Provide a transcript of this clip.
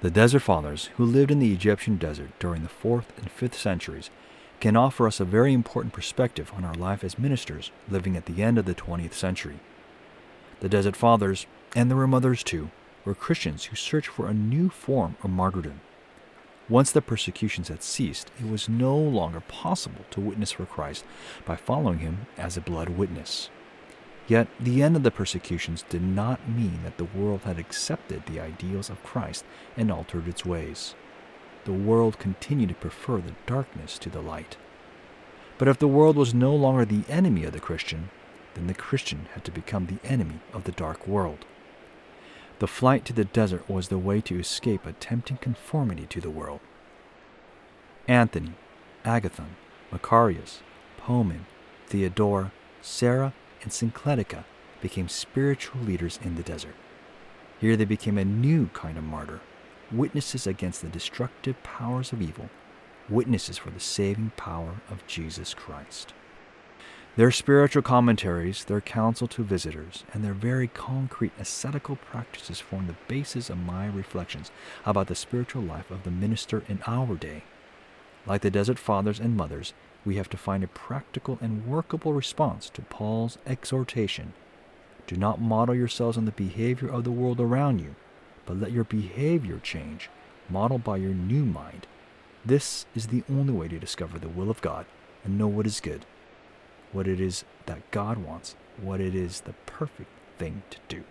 The Desert Fathers, who lived in the Egyptian desert during the 4th and 5th centuries, can offer us a very important perspective on our life as ministers living at the end of the 20th century. The Desert Fathers, and there were others too, were Christians who searched for a new form of martyrdom. Once the persecutions had ceased, it was no longer possible to witness for Christ by following him as a blood witness. Yet, the end of the persecutions did not mean that the world had accepted the ideals of Christ and altered its ways. The world continued to prefer the darkness to the light. But if the world was no longer the enemy of the Christian, then the Christian had to become the enemy of the dark world. The flight to the desert was the way to escape a tempting conformity to the world. Anthony, Agathon, Macarius, Poemen, Theodora, Sarah, and Syncletica became spiritual leaders in the desert. Here they became a new kind of martyr, witnesses against the destructive powers of evil, witnesses for the saving power of Jesus Christ. Their spiritual commentaries, their counsel to visitors, and their very concrete ascetical practices form the basis of my reflections about the spiritual life of the minister in our day. Like the Desert Fathers and Mothers, we have to find a practical and workable response to Paul's exhortation. Do not model yourselves on the behavior of the world around you, but let your behavior change, modeled by your new mind. This is the only way to discover the will of God and know what is good, what it is that God wants, what it is the perfect thing to do.